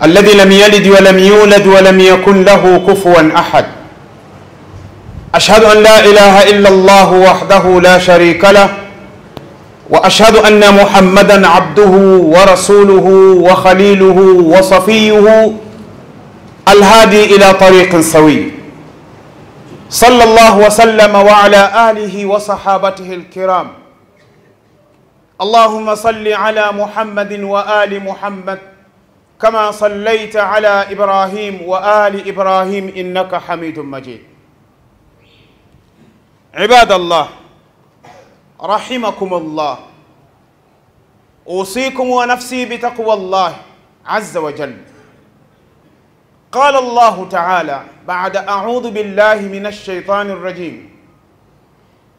الذي لم يلد ولم يولد ولم يكن له كفوا أحد. أشهد أن لا إله إلا الله وحده لا شريك له، وأشهد أن محمدا عبده ورسوله وخليله وصفيه الهادي إلى طريق سوي. صلى الله وسلم وعلى آله وصحابته الكرام. اللهم صل على محمد وآل محمد كما صليت على إبراهيم وآل إبراهيم إنك حميد مجيد. عباد الله رحمكم الله، أوصيكم ونفسي بتقوى الله عز وجل. قال الله تعالى بعد أعوذ بالله من الشيطان الرجيم: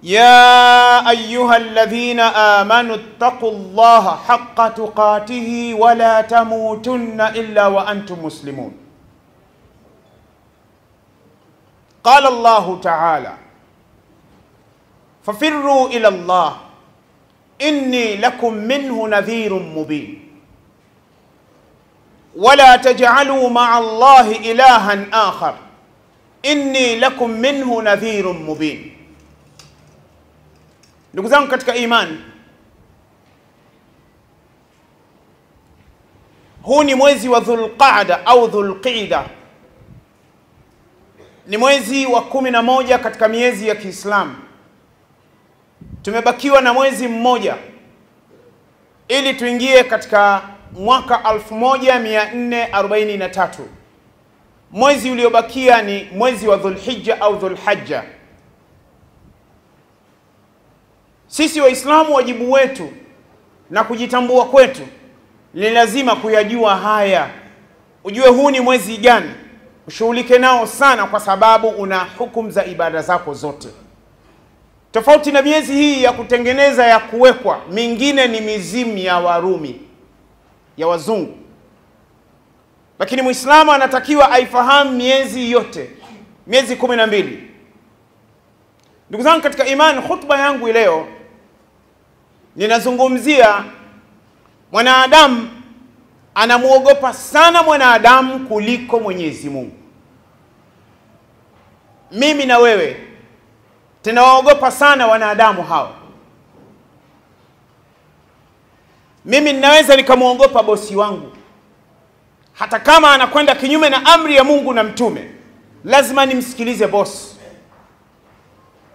يا أيها الذين آمنوا اتقوا الله حق تقاته ولا تموتن إلا وأنتم مسلمون. قال الله تعالى: ففروا إلى الله إني لكم منه نذير مبين ولا تجعلوا مع الله إلها آخر إني لكم منه نذير مبين. Ndugu zangu katika imani, huu ni mwezi wa Dhulqaada au Dhulqida. Ni mwezi wa 11 katika miezi ya Kiislamu. Tumebakiwa na mwezi mmoja ili tuingie katika mwaka 1443. Mwezi uliobakia ni mwezi wa Dhulhijja au Dhulhajja. Sisi Waislamu, wajibu wetu na kujitambua kwetu ni lazima kuyajua haya. Ujue huu ni mwezi gani, ushughulike nao sana, kwa sababu una hukumu za ibada zako zote. Tofauti na miezi hii ya kutengeneza ya kuwekwa, mingine ni mizimu ya Warumi, ya wazungu. Lakini Muislamu anatakiwa aifahamu miezi yote, miezi 12. Ndugu zangu katika imani, khutba yangu leo ninazungumzia mwanadamu anamuogopa sana mwanadamu kuliko Mwenyezi Mungu. Mimi na wewe tunawaogopa sana wanadamu hao. Mimi ninaweza nikamuogopa bosi wangu, hata kama anakwenda kinyume na amri ya Mungu na mtume, lazima nimsikilize bosi.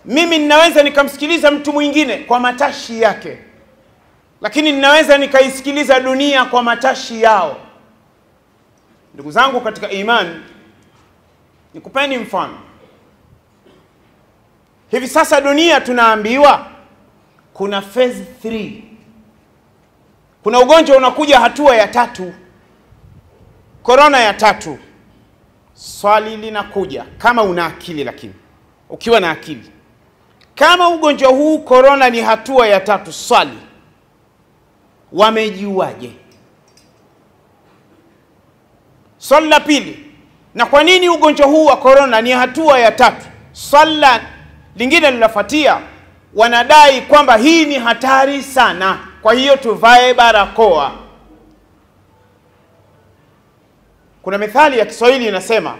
Mimi ninaweza nikamsikiliza mtu mwingine kwa matashi yake, lakini ninaweza nikaisikiliza dunia kwa matashi yao. Ndugu zangu katika imani, nikupeni mfano. Hivi sasa dunia tunaambiwa kuna phase 3. Kuna ugonjwa unakuja hatua ya 3. Corona ya 3. Swali linakuja, kama una akili, lakini ukiwa na akili, kama ugonjwa huu corona ni hatua ya 3, swali, wamejuaje? Swali la pili, na kwa nini ugonjwa huu wa corona ni hatua ya 3? Swali lingine linafuatia, wanadai kwamba hii ni hatari sana, kwa hiyo tuvae barakoa. Kuna methali ya Kiswahili inasema,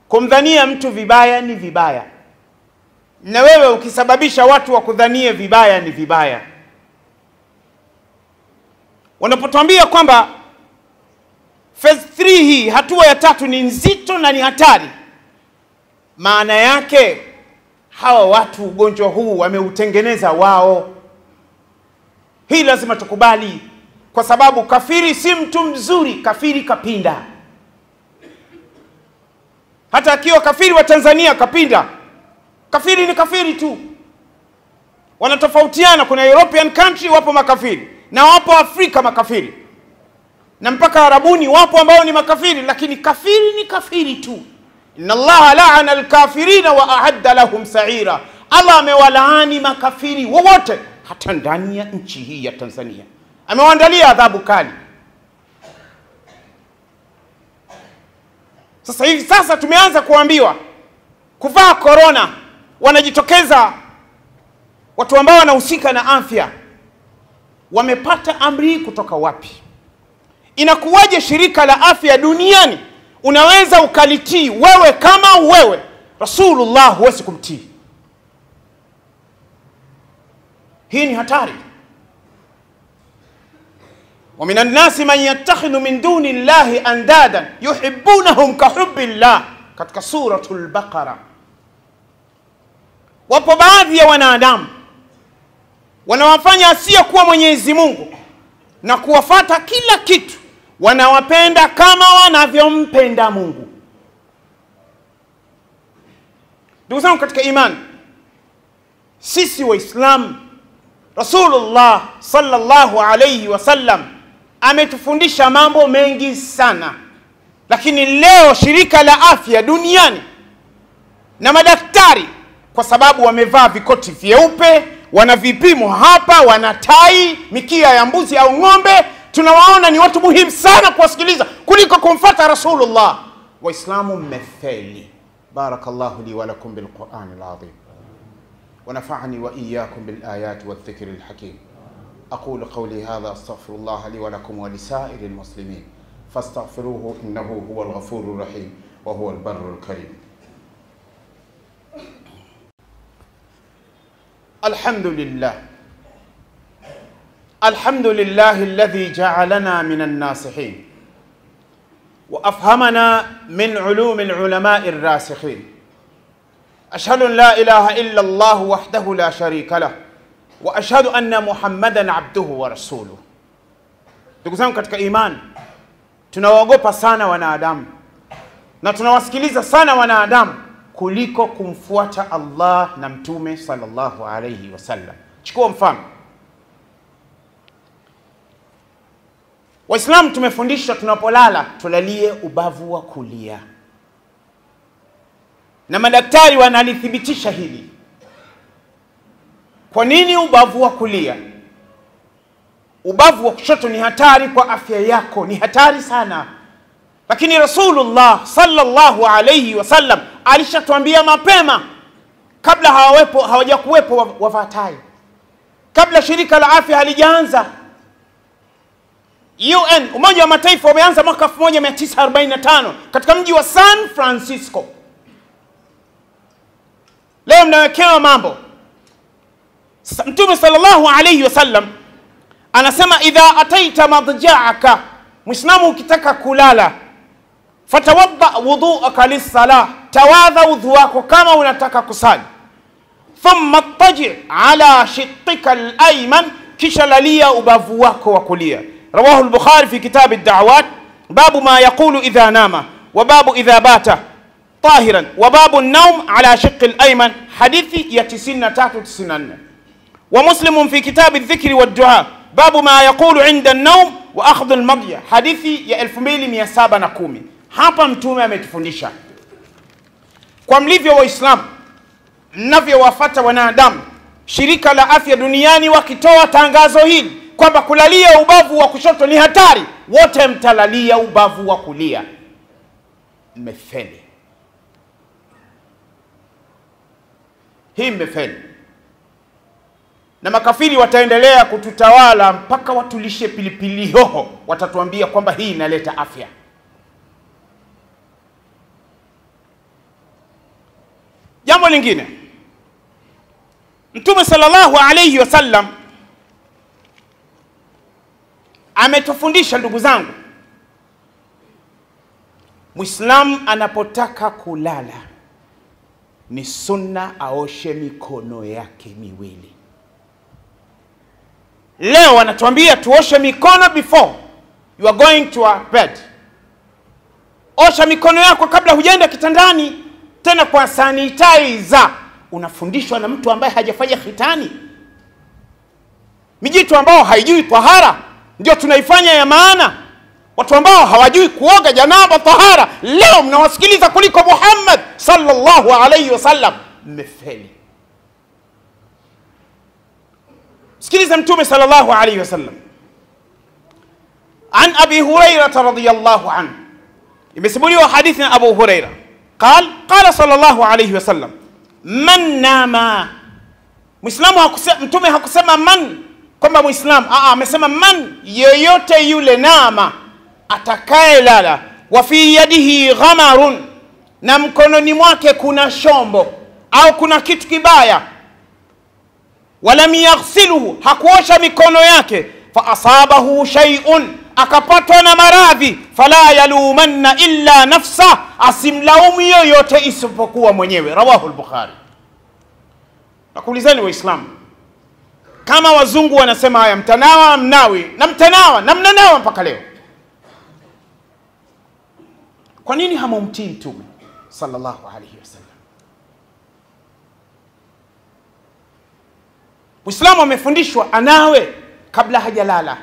kumdhania mtu vibaya ni vibaya, na wewe ukisababisha watu wa kudhanie vibaya ni vibaya. Wanapotuambia kwamba phase 3 hii, hatua ya 3, ni nzito na ni hatari, maana yake hawa watu ugonjwa huu wameutengeneza wao. Hii lazima tukubali, kwa sababu kafiri si mtu mzuri. Kafiri kapinda. Hata akiwa kafiri wa Tanzania kapinda, kafiri ni kafiri tu. Wanatofautiana. Kuna European country wapo makafiri, na wapo Afrika makafiri, na mpaka Arabuni wapo ambao ni makafiri, lakini kafiri ni kafiri tu. Inna Allaha la'ana al-kafirina wa a'adda lahum sa'ira. Allah amewalaani makafiri wowote, hata ndani ya nchi hii ya Tanzania amewaandalia adhabu kali. Sasa hivi sasa tumeanza kuambiwa kuvaa corona. Wanajitokeza watu ambao wanahusika na afya. Wamepata amri kutoka wapi? Inakuwaje shirika la afya duniani unaweza ukalitii wewe kama wewe Rasulullah huwezi kumtii? Hii ni hatari. Wa minan nasi man yattakhidhu min duni Allahi andadan yuhibbunahum kahubbi Allah, katika suratul Baqara. Wapo baadhi ya wanadamu wanawafanya asiyokuwa Mwenyezi Mungu na kuwafata kila kitu, wanawapenda kama wanavyompenda Mungu. Ndugu zangu katika imani, sisi Waislamu, Rasulullah sallallahu alayhi wasallam ametufundisha mambo mengi sana, lakini leo shirika la afya duniani na madaktari, kwa sababu wamevaa vikoti vyeupe, wana vipimo hapa, wana tai, mikia ya mbuzi au ng'ombe, tunawaona ni watu muhimu sana kuwasikiliza kuliko kumfuata Rasulullah. Waislamu mmefeli. Barakallahu li wa lakum bil Qur'anil azim wa nafa'ani wa iyyakum bil ayati wadh dhikril hakim. أقول قولي هذا أستغفر الله لي ولكم ولسائر المسلمين فاستغفروه إنه هو الغفور الرحيم وهو البر الكريم. الحمد لله الذي جعلنا من الناصحين وأفهمنا من علوم العلماء الراسخين. أشهد أن لا إله إلا الله وحده لا شريك له وأشهد أن محمدا عبده ورسوله. Ndugu zangu katika imani, tunawaogopa sana wanadamu na tunawasikiliza sana wanadamu kuliko kumfuata Allah na Mtume sallallahu alayhi wasallam. Chukua mfano. Waislamu tumefundishwa tunapolala tulalie ubavu wa kulia, na madaktari wanalithibitisha hili. Kwa nini ubavu wa kulia? Ubavu wa kushoto ni hatari kwa afya yako, ni hatari sana. Lakini Rasulullah sallallahu alayhi wasallam alishatuambia mapema, kabla hawajakuwepo wafatai, kabla shirika la afya halijaanza. UN, Umoja wa Mataifa, umeanza mwaka 1945 katika mji wa San Francisco. Leo mnawekewa mambo. Mtume sallallahu alayhi wasallam anasema, idha ataita madja'aka, Muislamu ukitaka kulala, fatawadda wudu'aka lis-salah, tawadha udhu wako kama unataka kusali, thumma taji' ala shiqqika al-ayman, kisha lalia ubavu wako wa kulia. Rawahu al-Bukhari fi kitab ad-da'awat, babu ma yaqulu idha nama wa babu idha bata tahiran wa babu an-nawm ala shiqqi al-ayman, hadithi ya 93-94. ومسلم في كتاب الذكر والدعاء باب ما يقول عند النوم واخذ المضجع، hadithi ya 2710. Hapa Mtume ametufundisha kwa mlivyo Waislamu mnavyowafuata wanadamu. Shirika la afya duniani wakitoa tangazo hili kwamba kulalia ubavu wa kushoto ni hatari, wote mtalalia ubavu wa kulia, mmefeli. Hii mmefeli. Na makafiri wataendelea kututawala mpaka watulishe pilipili hoho, watatuambia kwamba hii inaleta afya. Jambo lingine, Mtume sallallahu alayhi wasallam ametufundisha, ndugu zangu, Muislamu anapotaka kulala ni sunna aoshe mikono yake miwili. Leo wanatuambia tuoshe mikono before you are going to our bed. Osha mikono yako kabla hujaenda kitandani, tena kwa sanitizer. Unafundishwa na mtu ambaye hajafanya khitani. Mijitu ambao haijui tahara ndio tunaifanya ya maana. Watu ambao hawajui kuoga janaba tahara leo mnawasikiliza kuliko Muhammad sallallahu alayhi wasallam. Mmefeli. Sikiliza Mtume sallallahu alayhi wasallam. An Abi Hurairah radhiyallahu anhu, imesimuliwa hadithi na Abu Hurairah qala sallallahu alayhi wasallam, man nama. Muislamu hakusema, Mtume hakusema man kwamba Muislamu, amesema man, yoyote yule, nama atakaye lala, wa fi yadihi ghamarun, na mkononi mwake kuna shombo au kuna kitu kibaya, walam yaghsiluhu, hakuosha mikono yake, fa asabahu shay'un, akapatwa na maradhi, fala yalumanna illa nafsa, asimlaumu yoyote isipokuwa mwenyewe. Rawahu al-Bukhari. Nakuulizeni Waislamu, kama wazungu wanasema haya, mtanawa mnawi, na mtanawa na mnanawa mpaka leo, kwa nini hamumtii Mtume sallallahu alayhi wasallam? Muislamu amefundishwa anawe kabla hajalala.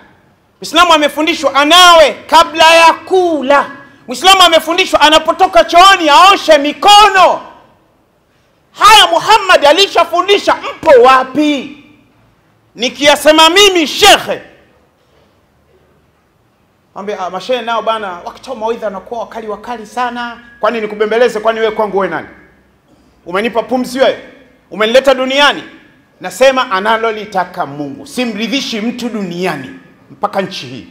Muislamu amefundishwa anawe kabla ya kula. Muislamu amefundishwa anapotoka chooni aoshe mikono. Haya Muhammad alishafundisha, mpo wapi? Nikiyasema mimi shekhe, ambe mashehe nao bana wakitoa mawaidha wanakuwa wakali sana. Kwani nikubembeleze? Kwani wewe kwangu wewe nani? Umenipa pumzi wewe? Umenileta duniani? Nasema analolitaka Mungu, simridhishi mtu duniani mpaka nchi hii.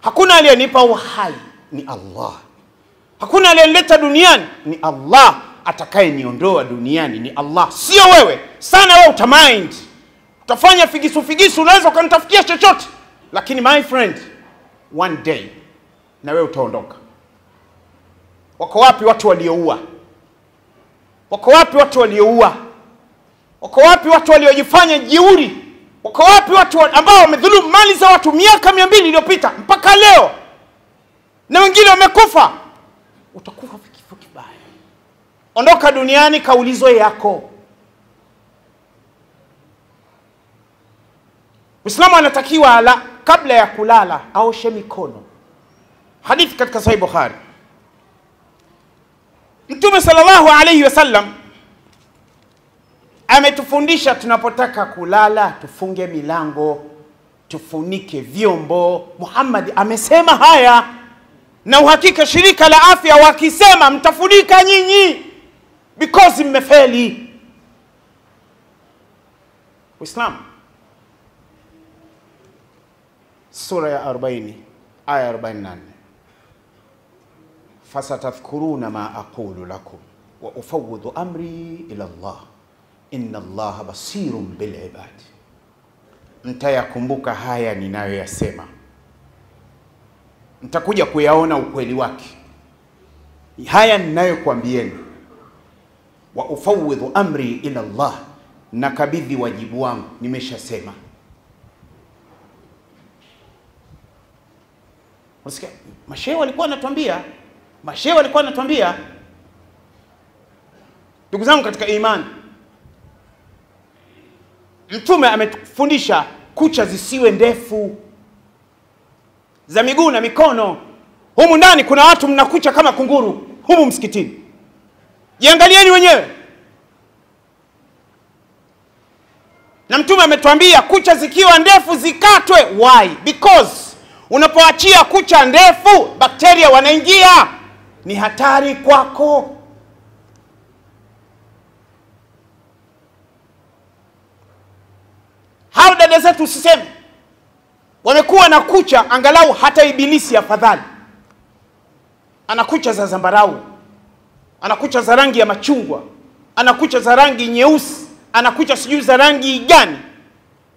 Hakuna aliyenipa uhai, ni Allah. Hakuna aliyenileta duniani, ni Allah. Atakaye niondoa duniani ni Allah, sio wewe. Sana wewe utamind, utafanya figisu, unaweza ukanitafutia chochote, lakini my friend, one day na wewe utaondoka. Wako wapi watu walioua? Wako wapi watu walioua? Wako wapi watu waliojifanya jeuri? Wako wapi watu ambao wamedhulumu mali za watu miaka 200 iliyopita mpaka leo, na wengine wamekufa? Utakufa kifo kibaya. Ondoka duniani, kaulizo yako. Muislamu anatakiwa kabla ya kulala aoshe mikono. Hadithi katika Sahih Bukhari, Mtume sallallahu alayhi wasallam ametufundisha tunapotaka kulala tufunge milango, tufunike vyombo. Muhammad amesema haya, na uhakika shirika la afya wakisema mtafunika nyinyi because mmefeli. Uislamu sura ya 40 aya 48, fasatadhkuruna ma aqulu lakum wa ufawwidu amri ila Allah inna Allah basirun bil ibad. Mtayakumbuka haya ninayoyasema, mtakuja kuyaona ukweli wake. Haya ninayokuambieni, wa ufawwidu amri ila Allah, nakabidhi wajibu wangu, nimeshasema. Unasikia mashehe walikuwa wanatuambia, ndugu zangu katika imani, Mtume ametufundisha kucha zisiwe ndefu za miguu na mikono. Humu ndani kuna watu mnakucha kama kunguru humu msikitini. Jiangalieni wenyewe. Na Mtume ametuambia kucha zikiwa ndefu zikatwe. Why? Because unapoachia kucha ndefu, bakteria wanaingia, ni hatari kwako. Hao dada zetu usiseme wamekuwa na kucha, angalau hata ibilisi afadhali. Ana kucha za zambarau, ana kucha za rangi ya machungwa, ana kucha za rangi nyeusi, ana kucha sijui za rangi gani,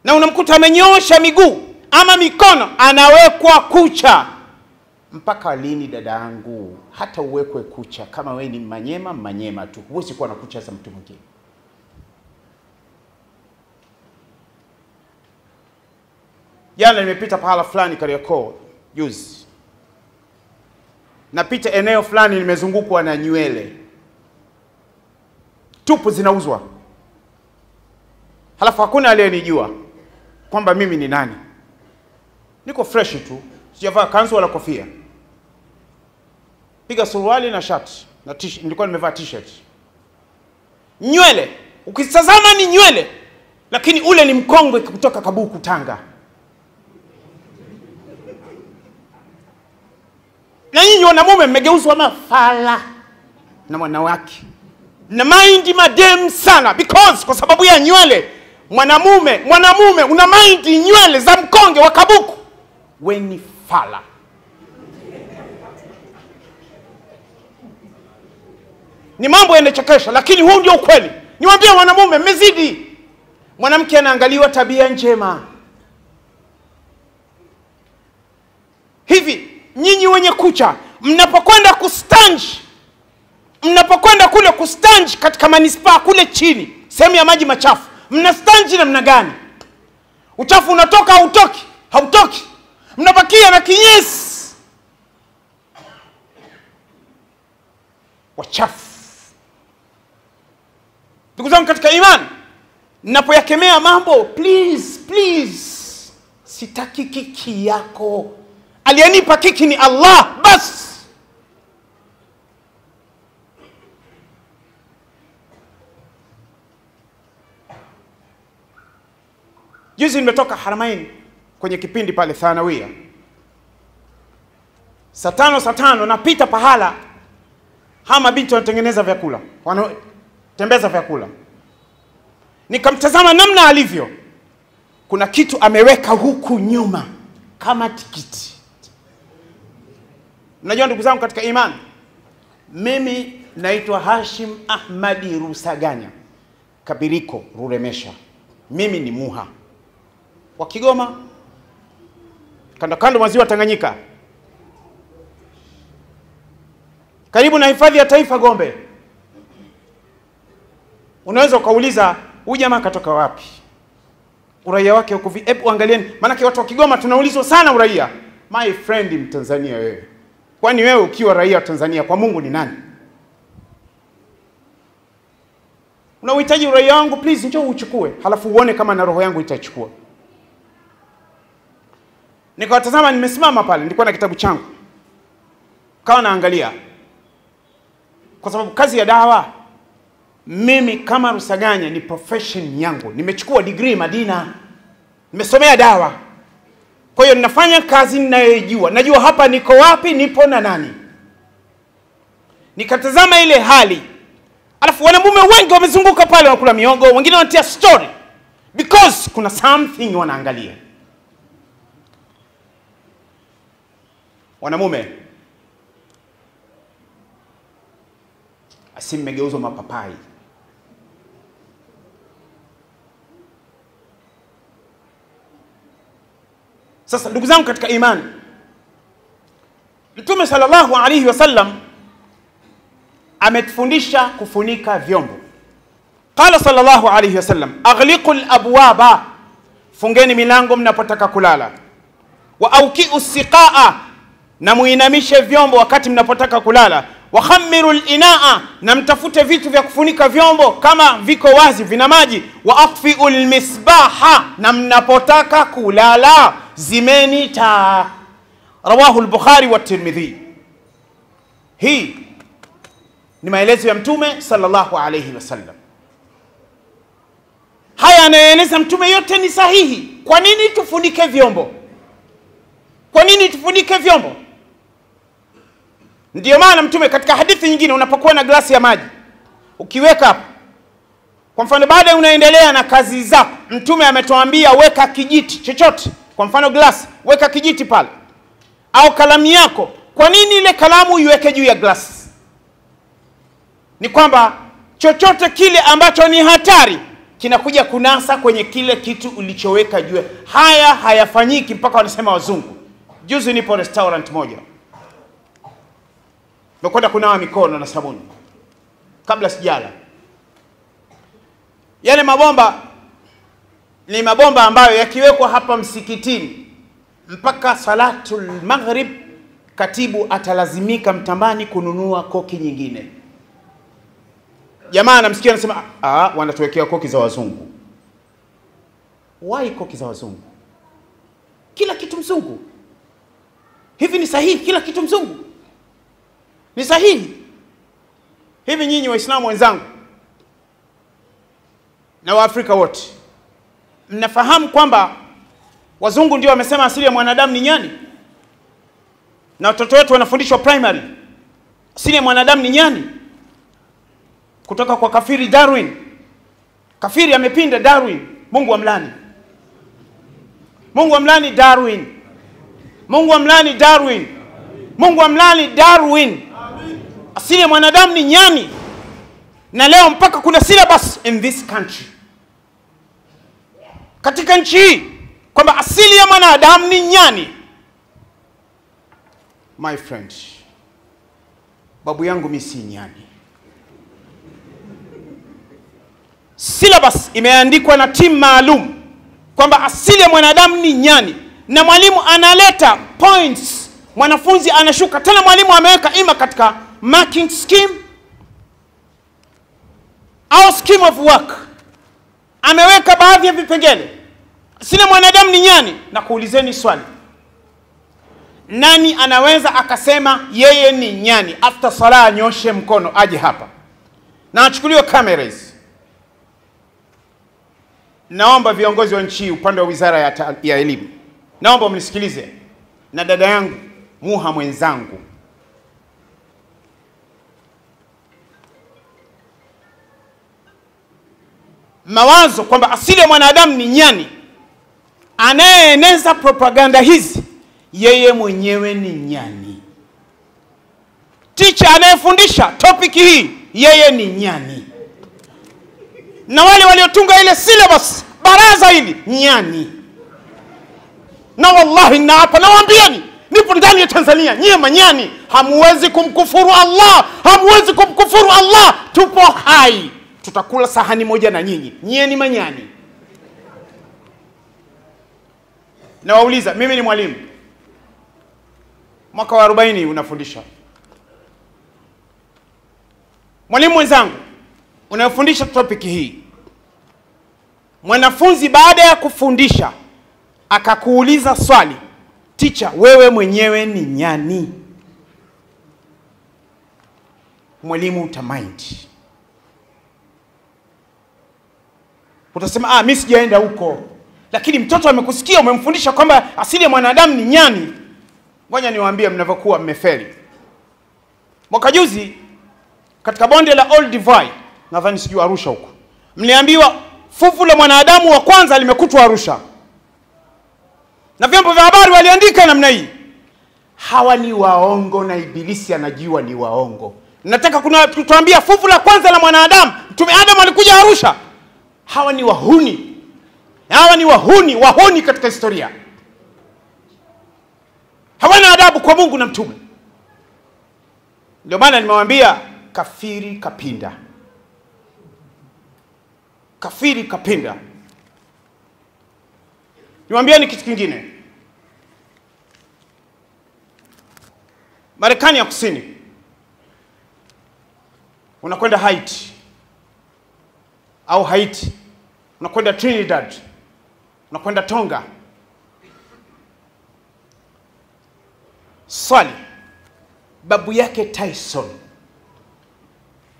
na unamkuta amenyoosha miguu ama mikono, anawekwa kucha. Mpaka lini dada yangu hata uwekwe kucha? Kama wewe ni manyema tu, huwezi kuwa na kucha za mtu mwingine. Jana nimepita pahala fulani Kariakoo juzi. Napita eneo fulani, nimezungukwa na nywele tupu zinauzwa. Halafu hakuna aliyenijua kwamba mimi ni nani. Niko fresh tu, sijavaa kanzu wala kofia. Piga suruali na shati na t-shirt, nilikuwa nimevaa t-shirt. Nywele, ukitazama ni nywele, lakini ule ni mkongwe kutoka Kabuku, Tanga. Na nyinyi wanamume mmegeuzwa mafala na wanawake. Na mind madem sana, because kwa sababu ya nywele. Mwanamume una mind nywele za mkonge wa Kabuku, we ni fala. ni mambo yanachekesha, lakini huu ndio ukweli. Niwaambie wanamume, mmezidi. Mwanamke anaangaliwa tabia njema. Hivi nyinyi wenye kucha, mnapokwenda kustanji, mnapokwenda kule kustanji katika manispaa kule chini, sehemu ya maji machafu, mnastanji namna gani? Uchafu unatoka hautoki? Hautoki. Mnabakia na kinyesi. Wachafu. Ndugu zangu katika imani, ninapoyakemea mambo, please, sitaki kiki yako. Aliyenipa kiki ni Allah bas. Juzi nimetoka Haramain kwenye kipindi pale Thanawia. Saa tano napita pahala, hama binti wanatengeneza vyakula, wanatembeza vyakula. Nikamtazama namna alivyo. Kuna kitu ameweka huku nyuma kama tikiti. Mnajua ndugu zangu katika imani, mimi naitwa Hashim Ahmadi Rusaganya, Kabiriko Ruremesha. Mimi ni Muha wa Kigoma, kando maziwa Tanganyika, karibu na hifadhi ya taifa Gombe. Unaweza ukauliza, huyu jamaa katoka wapi? Uraia wake uko vipi? Hebu angalieni, maana watu wa Kigoma tunaulizwa sana uraia. My friend, Mtanzania wewe. Kwani wewe ukiwa raia wa Tanzania kwa Mungu ni nani? Unauhitaji uraia wangu, please njoo uchukue, halafu uone kama na roho yangu itachukua. Nikawatazama, nimesimama pale, nilikuwa na kitabu changu. Kawa naangalia. Kwa sababu kazi ya dawa, mimi kama Rusaganya ni profession yangu. Nimechukua degree Madina. Nimesomea dawa. Kwa hiyo ninafanya kazi ninayojua. Najua hapa niko wapi, nipo na nani. Nikatazama ile hali. Alafu wanamume wengi wamezunguka pale wanakula miogo, wengine wanatia story. Because kuna something wanaangalia. Wanamume, asimegeuzwa mapapai. Sasa ndugu zangu katika imani, Mtume sallallahu alaihi wasallam ametufundisha kufunika vyombo. Qala sallallahu alaihi wasallam, aghliqul abwaba, fungeni milango mnapotaka kulala. Wa auki'u siqaa, na muinamishe vyombo wakati mnapotaka kulala. Wa khammirul inaa, na mtafute vitu vya kufunika vyombo kama viko wazi vina maji. Wa aqfi'ul misbaha, na mnapotaka kulala zimeni taa. Rawahu al-Bukhari wa Tirmidhi. Hii ni maelezo ya Mtume sallallahu alayhi wasallam. Haya anaeleza Mtume yote ni sahihi. Kwa nini tufunike vyombo? Kwa nini tufunike vyombo? Ndiyo maana Mtume katika hadithi nyingine, unapokuwa na glasi ya maji, ukiweka hapo, kwa mfano baada unaendelea na kazi zako, Mtume ametuambia weka kijiti chochote, kwa mfano glasi, weka kijiti pale, au kalamu yako. Kwa nini ile kalamu iweke juu ya glasi? Ni kwamba chochote kile ambacho ni hatari kinakuja kunasa kwenye kile kitu ulichoweka juu. Haya hayafanyiki mpaka wanasema wazungu. Juzi nipo restaurant moja, nakwenda kunawa mikono na sabuni kabla sijala. Yale mabomba ni mabomba ambayo yakiwekwa hapa msikitini mpaka salatul maghrib, katibu atalazimika Mtambani kununua koki nyingine. Jamaa anamsikia anasema, wanatuwekea koki za wazungu. Why koki za wazungu? Kila kitu mzungu. Hivi ni sahihi kila kitu mzungu? Ni sahihi? Hivi nyinyi Waislamu wenzangu na Waafrika wote, mnafahamu kwamba wazungu ndio wamesema asili ya mwanadamu ni nyani? Na watoto wetu wanafundishwa primary, asili ya mwanadamu ni nyani, kutoka kwa kafiri Darwin. Kafiri amepinda Darwin, Mungu amlani. Mungu amlani Darwin. Mungu amlani Darwin. Mungu amlani Darwin. Asili ya mwanadamu ni nyani. Na leo mpaka kuna syllabus in this country, katika nchi hii, kwamba asili ya mwanadamu ni nyani. My friend, babu yangu mimi si nyani. Syllabus imeandikwa na timu maalum kwamba asili ya mwanadamu ni nyani, na mwalimu analeta points, mwanafunzi anashuka. Tena mwalimu ameweka ima katika marking scheme au scheme of work, ameweka baadhi ya vipengele. Asili ya mwanadamu ni nyani. Na kuulizeni swali, nani anaweza akasema yeye ni nyani? After sala anyoshe mkono aje hapa na achukuliwe cameras. Naomba viongozi wa nchi upande wa wizara ya elimu, naomba mnisikilize, na dada yangu Muha mwenzangu, mawazo kwamba asili ya mwanadamu ni nyani, anayeeneza propaganda hizi yeye mwenyewe ni nyani. Teacher anayefundisha topic hii yeye ni nyani, na wale waliotunga ile syllabus, baraza hili, nyani. Na wallahi na hapa nawaambieni, nipo ndani ya Tanzania, nyie manyani hamuwezi kumkufuru Allah, hamuwezi kumkufuru Allah. Tupo hai, tutakula sahani moja na nyinyi, nyie ni manyani. Na wauliza, mimi ni mwalimu, mwaka wa 40 unafundisha. Mwalimu mwenzangu unayofundisha topic hii, mwanafunzi baada ya kufundisha akakuuliza swali, teacher wewe mwenyewe ni nyani, mwalimu utamind, utasema mimi sijaenda huko. Lakini mtoto amekusikia, umemfundisha kwamba asili ya mwanadamu ni nyani. Ngoja niwaambie mnavyokuwa mmefeli. Mwaka juzi katika bonde la Old Divide, nadhani sijui Arusha huko, mliambiwa fuvu la mwanadamu wa kwanza limekutwa Arusha, na vyombo vya habari waliandika namna hii. Hawa ni waongo na ibilisi anajua ni waongo. Nataka kutuambia fuvu la kwanza la mwanadamu, Mtume Adam alikuja Arusha. Hawa ni wahuni. Hawa ni wahuni katika historia. Hawana adabu kwa Mungu na mtume. Ndio maana nimewaambia kafiri kapinda. Kafiri kapinda. Niwaambia ni kitu kingine. Marekani ya Kusini, unakwenda Haiti au Haiti, unakwenda Trinidad, unakwenda Tonga. Swali, babu yake Tyson,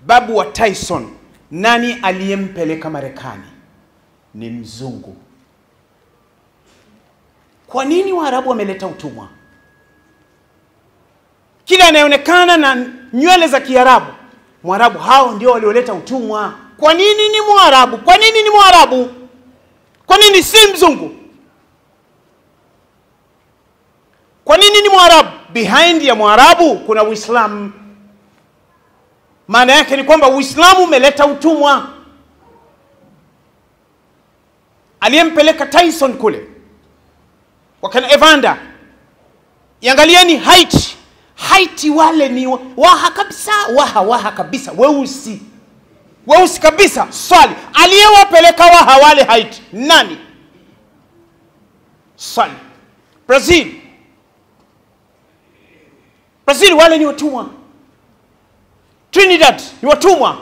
babu wa Tyson, nani aliyempeleka Marekani? Ni mzungu. Kwa nini Waarabu wameleta utumwa? Kila anayeonekana na nywele za Kiarabu, Mwarabu, hao ndio walioleta utumwa. Kwa nini ni Mwarabu? Kwa nini ni Mwarabu? Kwa nini si mzungu? Kwa nini ni Mwarabu? Behind ya Mwarabu kuna Uislamu. Maana yake ni kwamba Uislamu umeleta utumwa. Aliyempeleka Tyson kule, wakana Evander. Iangalieni Haiti. Haiti wale ni waha kabisa, waha kabisa, weusi. Weusi kabisa. Swali, aliyewapeleka waha wale Haiti nani? Swali. Brazil. Brazil wale ni watumwa. Trinidad ni watumwa.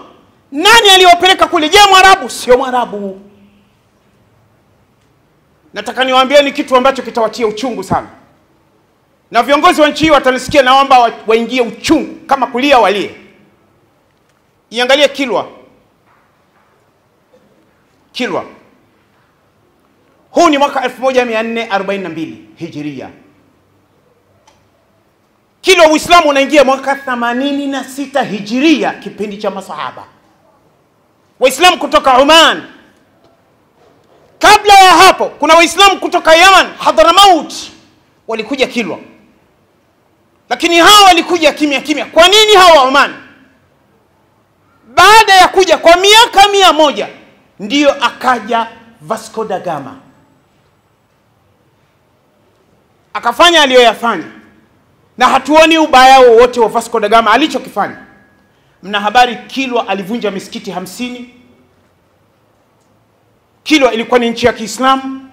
Nani aliyowapeleka kule? Je, Mwarabu? Sio Mwarabu. Nataka niwaambie ni kitu ambacho kitawatia uchungu sana. Na viongozi wa nchi watanisikia, naomba waingie uchungu, kama kulia walie. Iangalie Kilwa. Kilwa. Huu ni mwaka 1442 Hijiria. Kilwa Uislamu unaingia mwaka 86 Hijiria, kipindi cha masahaba. Waislamu kutoka Oman. Kabla ya hapo kuna Waislamu kutoka Yaman, Hadramaut, walikuja Kilwa. Lakini hawa walikuja kimya kimya. Kwa nini hawa Oman? Baada ya kuja kwa miaka 100 ndiyo akaja Vasco da Gama, akafanya aliyoyafanya, na hatuoni ubaya wowote wa Vasco da Gama alichokifanya. Mna habari Kilwa alivunja misikiti 50. Kilwa ilikuwa ni nchi ya Kiislamu.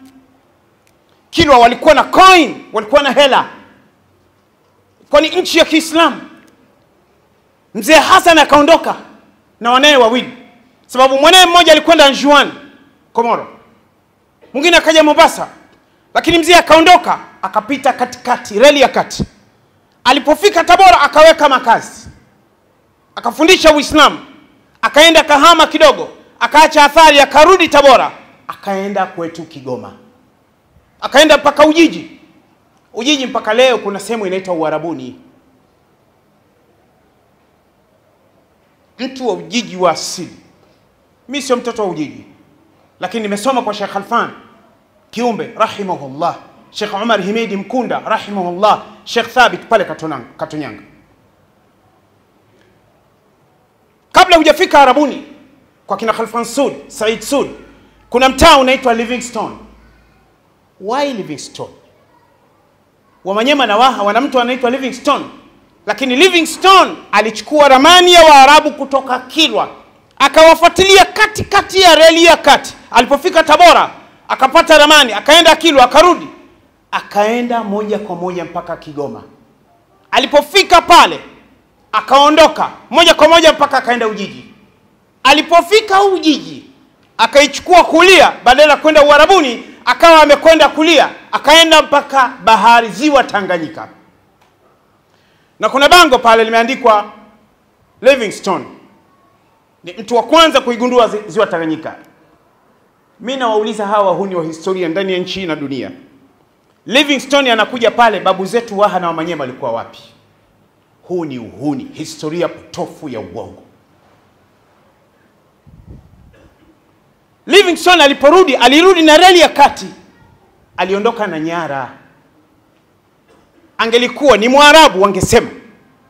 Kilwa walikuwa na coin, walikuwa na hela, kwa ni nchi ya Kiislamu. Mzee Hassan akaondoka na wanae wawili, sababu mwanae mmoja alikwenda Anjouan Komoro, mwingine akaja Mombasa, lakini mzee akaondoka akapita katikati, reli ya kati. Alipofika Tabora akaweka makazi, akafundisha Uislamu, akaenda Kahama kidogo, akaacha athari, akarudi Tabora, akaenda kwetu Kigoma, akaenda mpaka Ujiji. Ujiji mpaka leo kuna sehemu inaitwa Uarabuni. Mtu wa Ujiji wa asili. Mimi sio mtoto wa Ujiji, lakini nimesoma kwa Sheikh Khalfan Kiumbe rahimahullah, Sheikh Umar Himidi Mkunda rahimahullah, Sheikh Thabit pale Katonyanga. Kabla hujafika Arabuni kwa kina Khalfan Sud, Said Sud, kuna mtaa unaitwa Livingstone. Why Livingstone? Wamanyema na Waha wana mtu anaitwa Livingstone, lakini Livingstone alichukua ramani ya Waarabu kutoka Kilwa, akawafuatilia katikati ya reli ya kati. Alipofika Tabora akapata ramani, akaenda Kilwa, akarudi, akaenda moja kwa moja mpaka Kigoma. Alipofika pale akaondoka moja kwa moja mpaka akaenda Ujiji. Alipofika Ujiji akaichukua kulia, badala kwenda Uarabuni akawa amekwenda kulia, akaenda mpaka bahari, ziwa Tanganyika. Na kuna bango pale limeandikwa Livingstone ni mtu wa kwanza kuigundua ziwa Tanganyika. Mimi nawauliza hawa wahuni wa historia ndani ya nchi na dunia, Livingstone anakuja pale, babu zetu Waha na Wamanyema walikuwa wapi? Huu ni uhuni, historia potofu ya uongo. Livingstone aliporudi, alirudi na reli ya kati, aliondoka na nyara. Angelikuwa ni Mwarabu wangesema,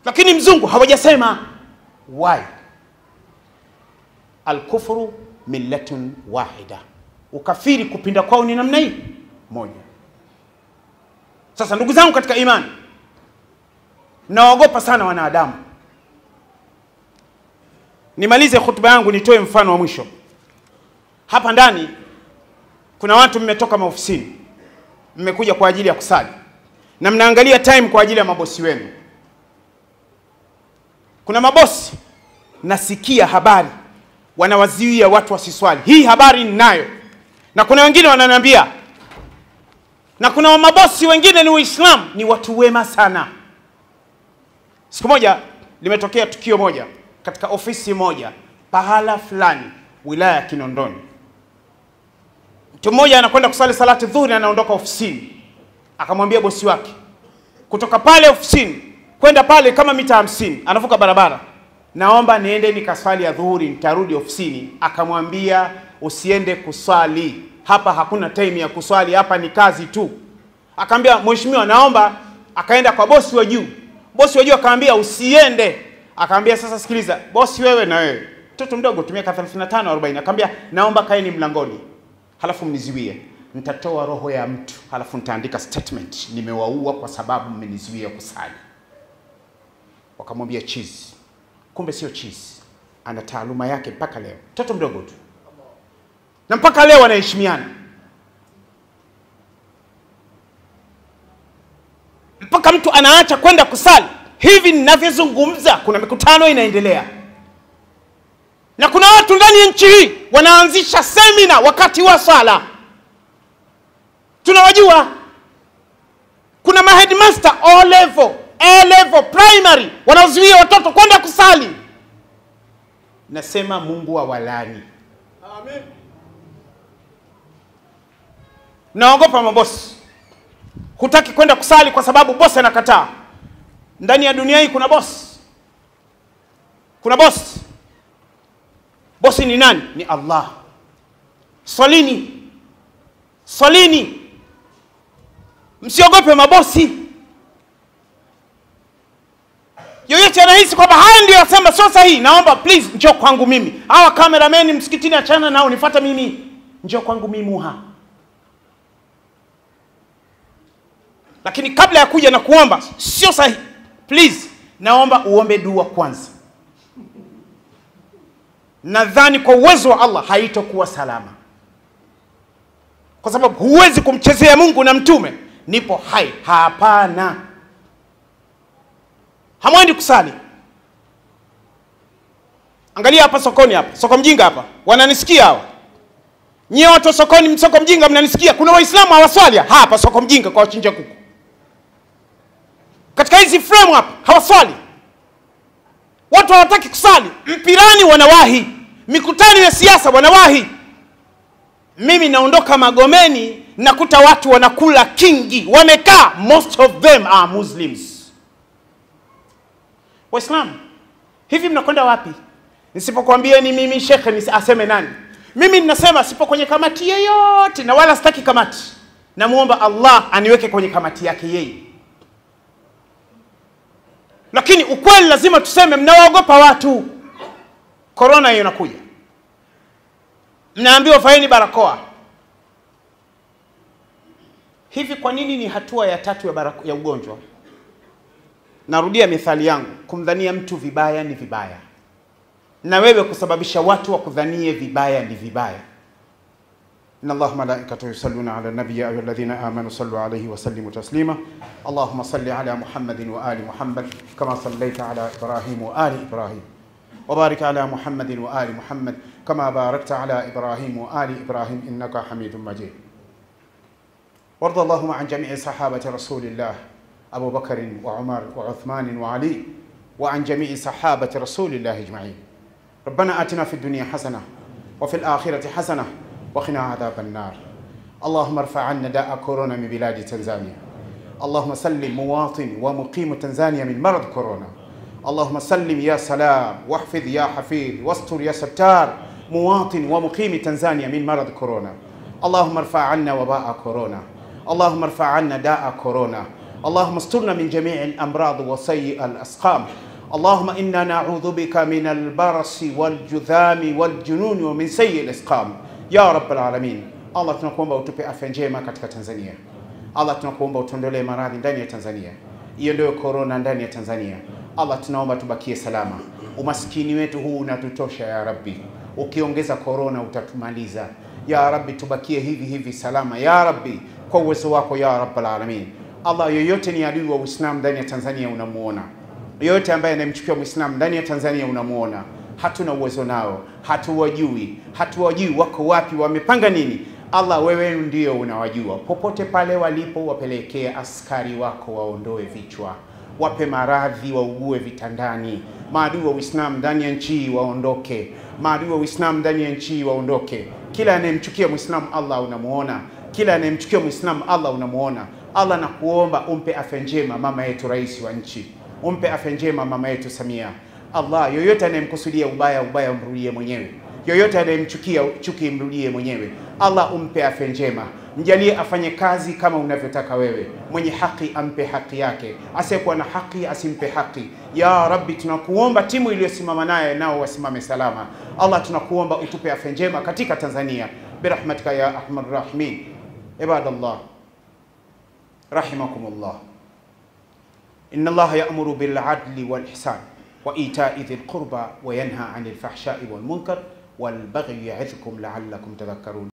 lakini mzungu hawajasema. Why? Al-kufru millatun wahida, ukafiri kupinda kwao ni namna hii moja. Sasa ndugu zangu katika imani, naogopa sana wanadamu. Nimalize khutba yangu nitoe mfano wa mwisho. Hapa ndani kuna watu mmetoka maofisini, mmekuja kwa ajili ya kusali, na mnaangalia time kwa ajili ya mabosi wenu. Kuna mabosi nasikia habari wanawazuia watu wasiswali. Hii habari ninayo, na kuna wengine wananiambia, na kuna mabosi wengine ni Waislamu, ni watu wema sana. Siku moja limetokea tukio moja katika ofisi moja pahala fulani wilaya ya Kinondoni. Mtu mmoja anakwenda kusali salati dhuhuri, anaondoka ofisini, akamwambia bosi wake, kutoka pale ofisini kwenda pale kama mita 50, anavuka barabara, naomba niende nikaswali ya dhuhuri, nitarudi ofisini. Akamwambia, usiende kuswali hapa, hakuna time ya kuswali hapa, ni kazi tu. Akamwambia, mheshimiwa naomba. Akaenda kwa bosi wa juu. Bosi wa juu akamwambia, usiende. Akamwambia, sasa sikiliza bosi, wewe na wewe mtoto mdogo tumia 35 40. Akamwambia, naomba kaeni mlangoni, halafu mniziwie, nitatoa roho ya mtu, halafu nitaandika statement, nimewaua kwa sababu mmeniziwia kusali. Wakamwambia cheese. Kumbe sio cheese, ana taaluma yake mpaka leo, mtoto mdogo tu, na mpaka leo wanaheshimiana. Mpaka mtu anaacha kwenda kusali. Hivi ninavyozungumza kuna mikutano inaendelea, na kuna watu ndani ya nchi hii wanaanzisha semina wakati wa sala. Tunawajua. Kuna maheadmaster O level, A level, primary wanazuia watoto kwenda kusali. Nasema Mungu awalani. Amen. Naogopa mabosi. Hutaki kwenda kusali kwa sababu bosi anakataa. Ndani ya dunia hii kuna bosi. Kuna bosi. Bosi ni nani? Ni Allah. Swalini. Swalini. Msiogope mabosi. Yoyote mti anahisi kwamba haya ndio yasema sio sahihi, naomba please njoo kwangu mimi. Hawa cameramen msikitini achana nao, nifuata mimi. Njoo kwangu mimi Muha. Lakini kabla ya kuja na kuomba sio sahihi, please naomba uombe dua kwanza. Nadhani kwa uwezo wa Allah haitokuwa salama, kwa sababu huwezi kumchezea Mungu na mtume. Nipo hai, hapana. Hamwendi kusali. Angalia hapa sokoni, hapa soko mjinga hapa, wananisikia hawa nyie watu sokoni, soko mjinga, mnanisikia? Kuna waislamu hawaswali hapa soko mjinga kwa wachinja kuku. Katika hizi frame hapa hawaswali. Watu hawataki kusali. Mpirani wanawahi, mikutano ya siasa wanawahi. Mimi naondoka Magomeni nakuta watu wanakula kingi, wamekaa, most of them are Muslims. Waislamu, hivi mnakwenda wapi? Nisipokuambia ni mimi shekhe aseme nani? Mimi ninasema sipo kwenye kamati yoyote na wala sitaki kamati. Namuomba Allah aniweke kwenye kamati yake yeye. Lakini ukweli lazima tuseme, mnawaogopa watu. Corona hiyo inakuja, mnaambiwa faini barakoa. Hivi kwa nini ni hatua ya tatu ya ugonjwa? Narudia mithali yangu, kumdhania mtu vibaya ni vibaya, na wewe kusababisha watu wa kudhanie vibaya ni vibaya. إن الله ملائكته يصلون على النبي يا أيها الذين آمنوا صلوا عليه وسلموا تسليما. اللهم صل على محمد وآل محمد كما صليت على إبراهيم وآل إبراهيم، وبارك على محمد وآل محمد كما باركت على إبراهيم وآل إبراهيم إنك حميد مجيد. وارض اللهم عن جميع صحابة رسول الله أبو بكر وعمر وعثمان وعلي، وعن جميع صحابة رسول الله أجمعين. ربنا آتنا في الدنيا حسنة وفي الآخرة حسنة وقنا عذاب النار. اللهم ارفع عنا داء كورونا من بلاد تنزانيا. اللهم سلم مواطن ومقيم تنزانيا من مرض كورونا. اللهم سلم يا سلام، واحفظ يا حفيظ، واستر يا ستار مواطن ومقيم تنزانيا من مرض كورونا. اللهم ارفع عنا وباء كورونا. اللهم ارفع عنا داء كورونا. اللهم استرنا من جميع الأمراض وسيء الأسقام. اللهم إنا نعوذ بك من البرص والجذام والجنون ومن سيء الأسقام ya Rabbal Alamin. Allah, tunakuomba utupe afya njema katika Tanzania. Allah, tunakuomba utuondolee maradhi ndani ya Tanzania, iondoe corona ndani ya Tanzania. Allah, tunaomba tubakie salama. Umaskini wetu huu unatutosha ya Rabbi, ukiongeza corona utatumaliza ya Rabbi. Tubakie hivi hivi salama ya Rabbi, kwa uwezo wako ya Rabbal Alamin. Allah, yoyote ni adui wa Uislamu ndani ya Tanzania unamuona, yoyote ambaye anamchukia Muislamu ndani ya Tanzania unamuona. Hatuna uwezo nao, hatuwajui wako wapi, wamepanga nini. Allah, wewe ndio unawajua. Popote pale walipo, wapelekee askari wako waondoe vichwa, wape maradhi, waugue vitandani. Maadui wa Uislamu ndani ya nchi waondoke, maadui wa Uislamu ndani ya nchi waondoke. Kila anayemchukia Muislamu Allah unamuona, kila anayemchukia Muislamu Allah unamuona. Allah, nakuomba umpe afya njema mama yetu rais wa nchi, umpe afya njema mama yetu Samia. Allah, yoyote anayemkusudia ubaya umrudie mwenyewe, yoyote anayemchukia chuki mrudie mwenyewe. Allah, umpe afya njema, mjalie afanye kazi kama unavyotaka wewe. Mwenye haki ampe haki yake, asiyekuwa na haki asimpe haki. Ya Rabbi, tunakuomba timu iliyosimama naye nao wasimame salama. Allah, tunakuomba utupe afya njema katika Tanzania birahmatika ya arhamar rahimin. Ibadallah rahimakumullah. Inna Allah ya'muru bil adli wal ihsan وإيتاء ذي القربى وينهى عن الفحشاء والمنكر والبغي يعظكم لعلكم تذكرون.